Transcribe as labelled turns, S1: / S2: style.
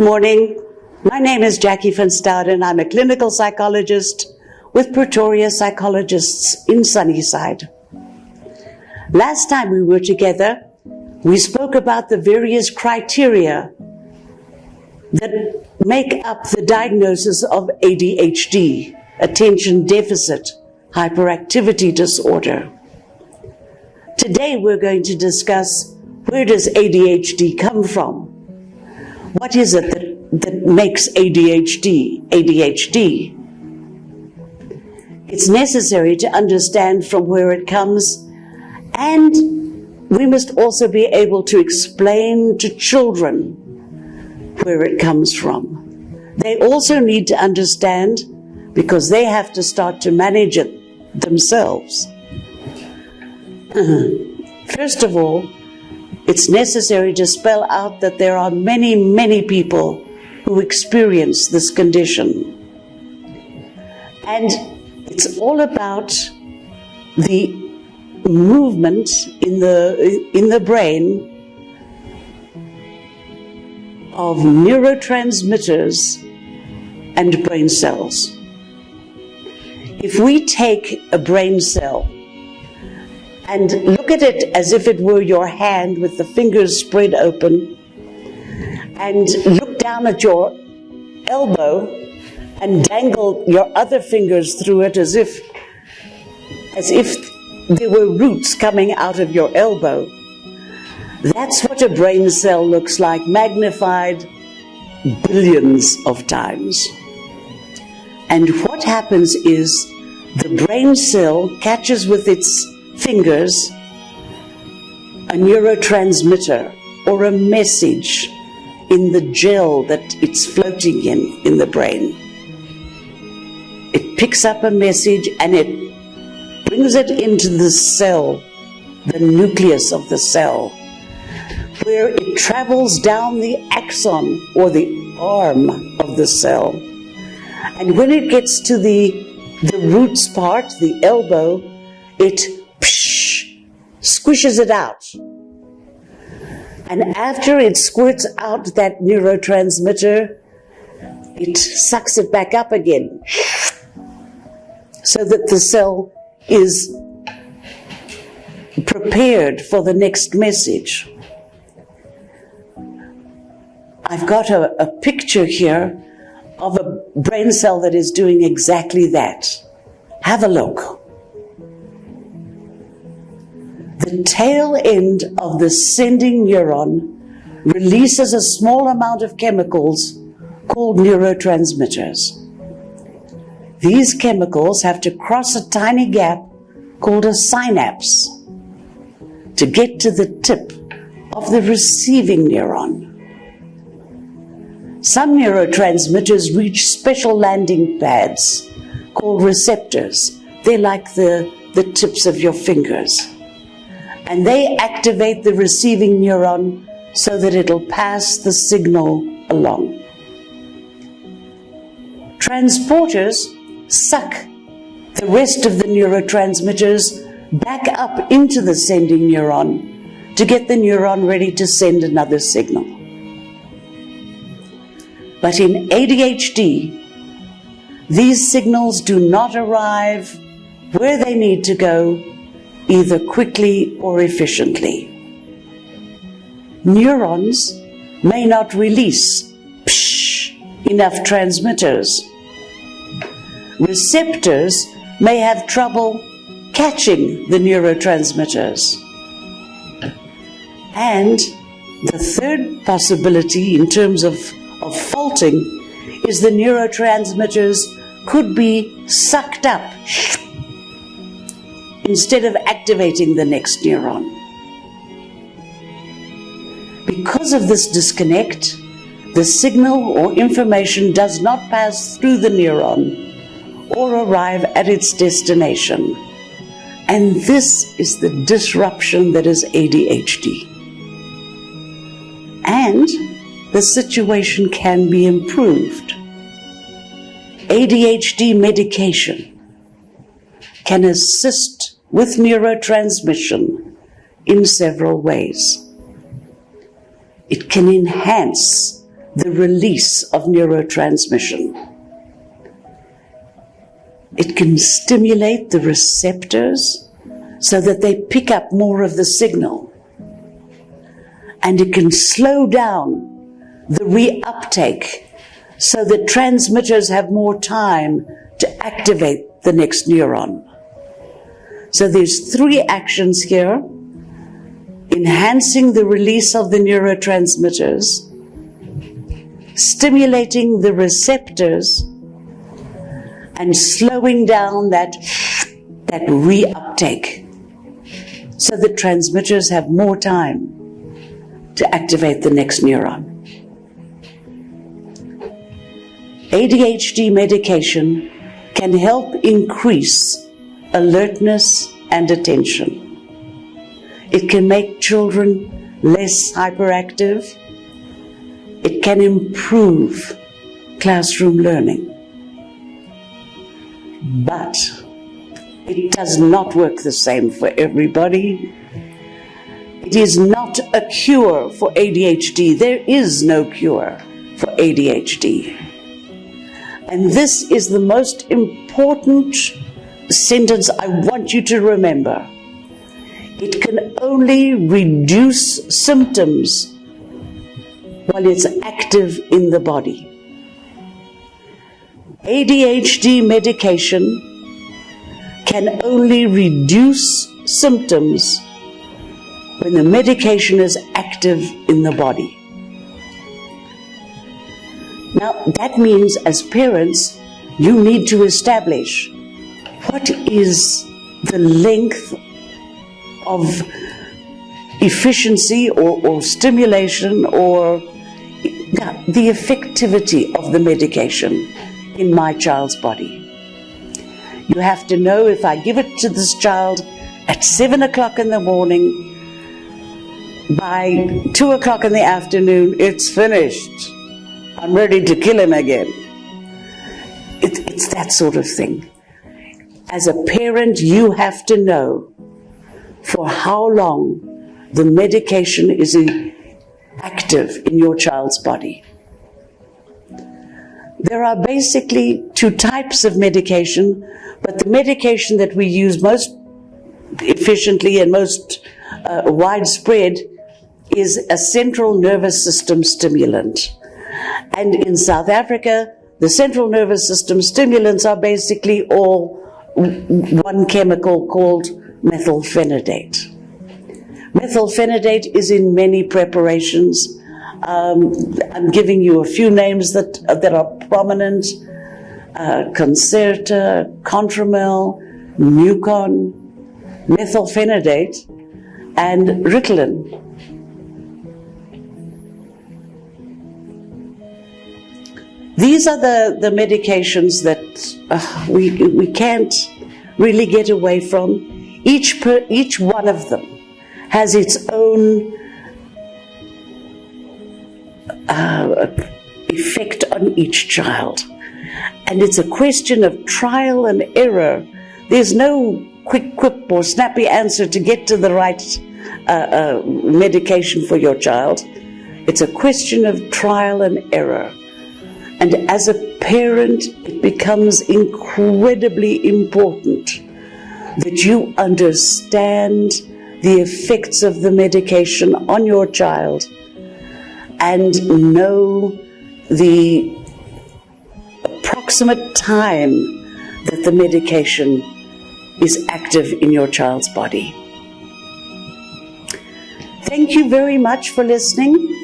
S1: morning. My name is Jackie van Stouden. I'm a clinical psychologist with Pretoria Psychologists in Sunnyside. Last time we were together, we spoke about the various criteria that make up the diagnosis of ADHD, attention deficit hyperactivity disorder. Today we're going to discuss, where does ADHD come from? What is it that makes ADHD? It's necessary to understand from where it comes, and we must also be able to explain to children where it comes from. They also need to understand, because they have to start to manage it themselves. First of all, it's necessary to spell out that there are many, many people who experience this condition. And it's all about the movement in the brain of neurotransmitters and brain cells. If we take a brain cell and look at it as if it were your hand with the fingers spread open, and look down at your elbow and dangle your other fingers through it as if there were roots coming out of your elbow. That's what a brain cell looks like, magnified billions of times. And what happens is the brain cell catches with its fingers a neurotransmitter or a message in the gel that it's floating in the brain. It picks up a message and it brings it into the cell, the nucleus of the cell, where it travels down the axon or the arm of the cell. And when it gets to the roots part, the elbow, it squishes it out. And after it squirts out that neurotransmitter, it sucks it back up again, so that the cell is prepared for the next message. I've got a picture here of a brain cell that is doing exactly that. Have a look. The tail end of the sending neuron releases a small amount of chemicals called neurotransmitters. These chemicals have to cross a tiny gap called a synapse to get to the tip of the receiving neuron. Some neurotransmitters reach special landing pads called receptors. They're like the tips of your fingers. And they activate the receiving neuron so that it'll pass the signal along. Transporters suck the rest of the neurotransmitters back up into the sending neuron to get the neuron ready to send another signal. But in ADHD, these signals do not arrive where they need to go, either quickly or efficiently. Neurons may not release enough transmitters. Receptors may have trouble catching the neurotransmitters. And the third possibility in terms of faulting is the neurotransmitters could be sucked up instead of activating the next neuron. Because of this disconnect, the signal or information does not pass through the neuron or arrive at its destination. And this is the disruption that is ADHD. And the situation can be improved. ADHD medication can assist with neurotransmission in several ways. It can enhance the release of neurotransmission. It can stimulate the receptors so that they pick up more of the signal. And it can slow down the reuptake so that transmitters have more time to activate the next neuron. So there's 3 actions here: enhancing the release of the neurotransmitters, stimulating the receptors, and slowing down that reuptake so the transmitters have more time to activate the next neuron. ADHD medication can help increase alertness and attention. It can make children less hyperactive. It can improve classroom learning. But it does not work the same for everybody. It is not a cure for ADHD. There is no cure for ADHD. And this is the most important sentence I want you to remember. It can only reduce symptoms while it's active in the body. ADHD medication can only reduce symptoms when the medication is active in the body. Now, that means as parents, you need to establish what is the length of efficiency or stimulation or the effectivity of the medication in my child's body. You have to know, if I give it to this child at 7 o'clock in the morning, by 2 o'clock in the afternoon, it's finished. I'm ready to kill him again. It's that sort of thing. As a parent, you have to know for how long the medication is active in your child's body. There are basically 2 types of medication, but the medication that we use most efficiently and most widespread is a central nervous system stimulant. And in South Africa, the central nervous system stimulants are basically all one chemical called methylphenidate. Methylphenidate is in many preparations. I'm giving you a few names that are prominent: Concerta, Contramel, Mucon, methylphenidate, and Ritalin. These are the medications that we can't really get away from. Each one of them has its own effect on each child. And it's a question of trial and error. There's no quick, quip or snappy answer to get to the right medication for your child. It's a question of trial and error. And as a parent, it becomes incredibly important that you understand the effects of the medication on your child and know the approximate time that the medication is active in your child's body. Thank you very much for listening.